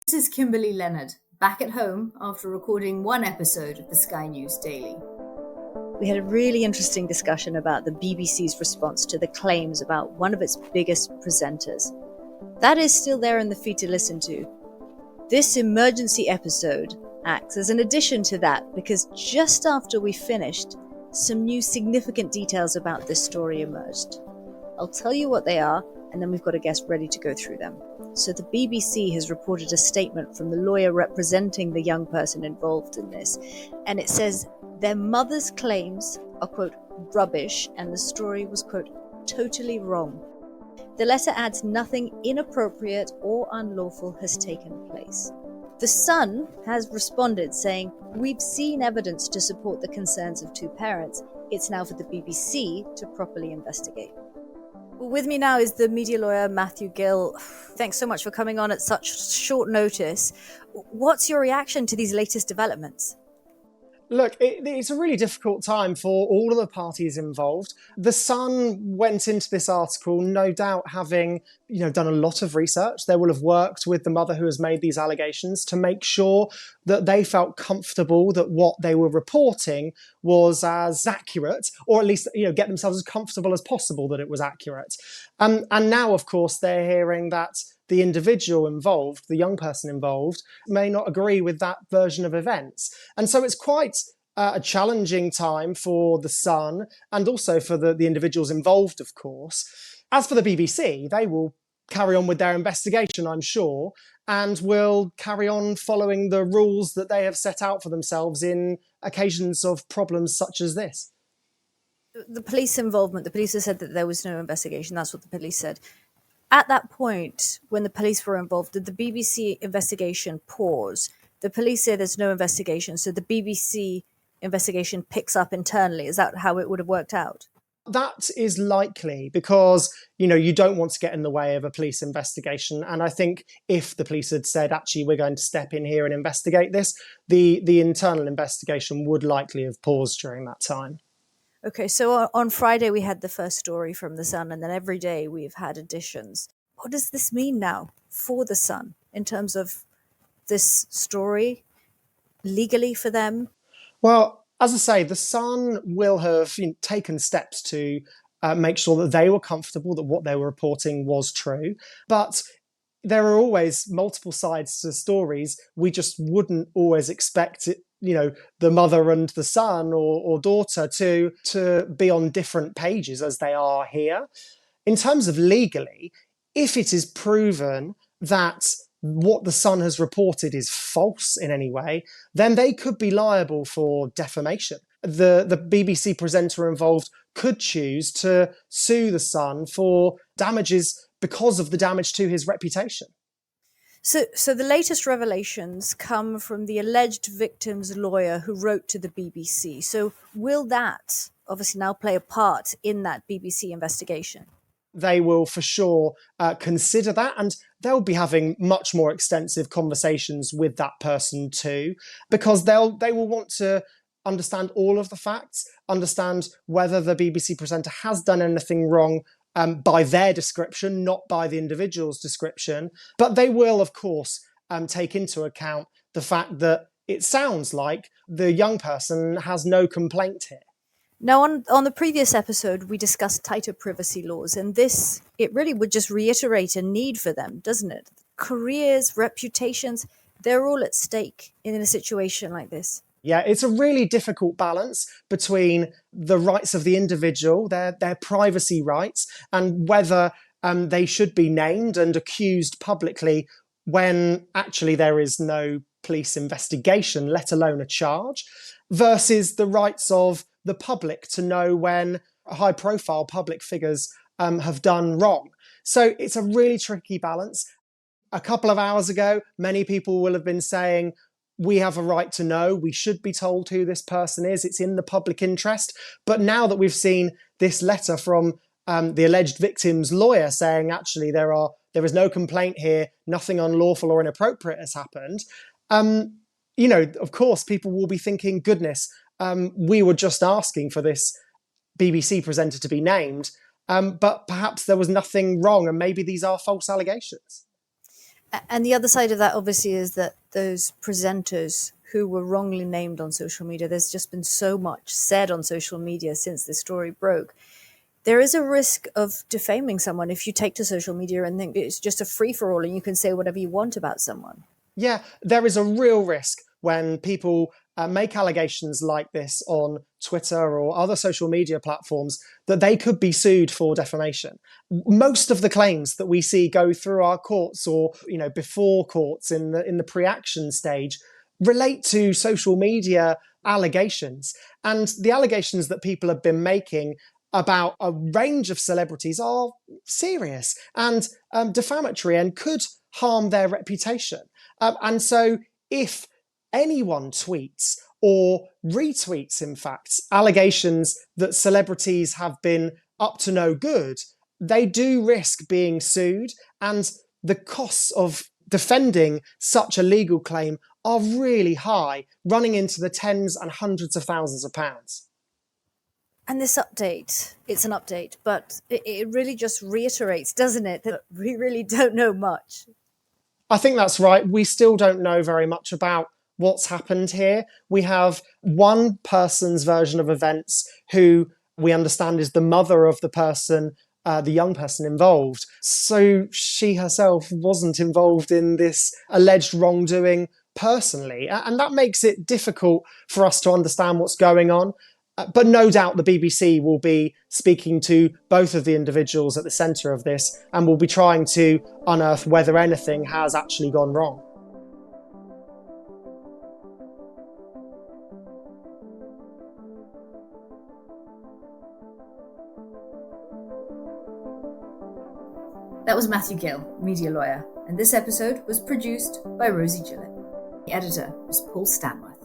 This is Kimberley Leonard, back at home after recording one episode of the Sky News Daily. We had a really interesting discussion about the BBC's response to the claims about one of its biggest presenters. That is still there in the feed to listen to. This emergency episode acts as an addition to that because just after we finished, some new significant details about this story emerged. I'll tell you what they are, and then we've got a guest ready to go through them. So the BBC has reported a statement from the lawyer representing the young person involved in this, and it says their mother's claims are, quote, rubbish, and the story was, quote, totally wrong. The letter adds nothing inappropriate or unlawful has taken place. The Sun has responded saying, we've seen evidence to support the concerns of two parents. It's now for the BBC to properly investigate. With me now is the media lawyer, Matthew Gill. Thanks so much for coming on at such short notice. What's your reaction to these latest developments? Look, it's a really difficult time for all of the parties involved. The Sun went into this article, no doubt having, done a lot of research. They will have worked with the mother who has made these allegations to make sure that they felt comfortable that what they were reporting was as accurate, or at least, get themselves as comfortable as possible that it was accurate. And now, of course, they're hearing that the individual involved, the young person involved, may not agree with that version of events. And so it's quite a challenging time for the Sun and also for the individuals involved, of course. As for the BBC, they will carry on with their investigation, I'm sure, and will carry on following the rules that they have set out for themselves in occasions of problems such as this. The police involvement, the police have said that there was no investigation. That's what the police said. At that point, when the police were involved, did the BBC investigation pause? The police say there's no investigation, so the BBC investigation picks up internally. Is that how it would have worked out? That is likely because, you don't want to get in the way of a police investigation. And I think if the police had said, actually, we're going to step in here and investigate this, the internal investigation would likely have paused during that time. Okay, so on Friday we had the first story from The Sun, and then every day we've had additions. What does this mean now for The Sun in terms of this story legally for them? Well, as I say, The Sun will have taken steps to make sure that they were comfortable that what they were reporting was true. But there are always multiple sides to stories. We just wouldn't always expect it, the mother and the son or daughter to be on different pages as they are here. In terms of legally, if it is proven that what the Sun has reported is false in any way, then they could be liable for defamation. The BBC presenter involved could choose to sue the Sun for damages because of the damage to his reputation. So the latest revelations come from the alleged victim's lawyer who wrote to the BBC. So will that obviously now play a part in that BBC investigation? They will for sure consider that, and they'll be having much more extensive conversations with that person too, because they will want to understand all of the facts, understand whether the BBC presenter has done anything wrong by their description, not by the individual's description. But they will, of course, take into account the fact that it sounds like the young person has no complaint here. Now, on the previous episode, we discussed tighter privacy laws, and this, it really would just reiterate a need for them, doesn't it? Careers, reputations, they're all at stake in a situation like this. Yeah, it's a really difficult balance between the rights of the individual, their privacy rights, and whether they should be named and accused publicly when actually there is no police investigation, let alone a charge, versus the rights of the public to know when high-profile public figures have done wrong. So it's a really tricky balance. A couple of hours ago, many people will have been saying, we have a right to know, we should be told who this person is, it's in the public interest. But now that we've seen this letter from the alleged victim's lawyer saying, actually, there is no complaint here, nothing unlawful or inappropriate has happened, of course, people will be thinking, goodness, we were just asking for this BBC presenter to be named, but perhaps there was nothing wrong and maybe these are false allegations. And the other side of that, obviously, is that those presenters who were wrongly named on social media, there's just been so much said on social media since this story broke. There is a risk of defaming someone if you take to social media and think it's just a free-for-all and you can say whatever you want about someone. Yeah, there is a real risk when people make allegations like this on Twitter or other social media platforms that they could be sued for defamation. Most of the claims that we see go through our courts or, before courts in the pre-action stage relate to social media allegations. And the allegations that people have been making about a range of celebrities are serious and defamatory and could harm their reputation. And so if anyone tweets or retweets, in fact, allegations that celebrities have been up to no good, they do risk being sued, and the costs of defending such a legal claim are really high, running into the tens and hundreds of thousands of pounds. And this update, it's an update, but it really just reiterates, doesn't it, that we really don't know much. I think that's right. We still don't know very much about what's happened here. We have one person's version of events who we understand is the mother of the person, the young person involved. So she herself wasn't involved in this alleged wrongdoing personally. And that makes it difficult for us to understand what's going on. But no doubt the BBC will be speaking to both of the individuals at the centre of this and will be trying to unearth whether anything has actually gone wrong. That was Matthew Gill, media lawyer, and this episode was produced by Rosie Gillett. The editor was Paul Stanworth.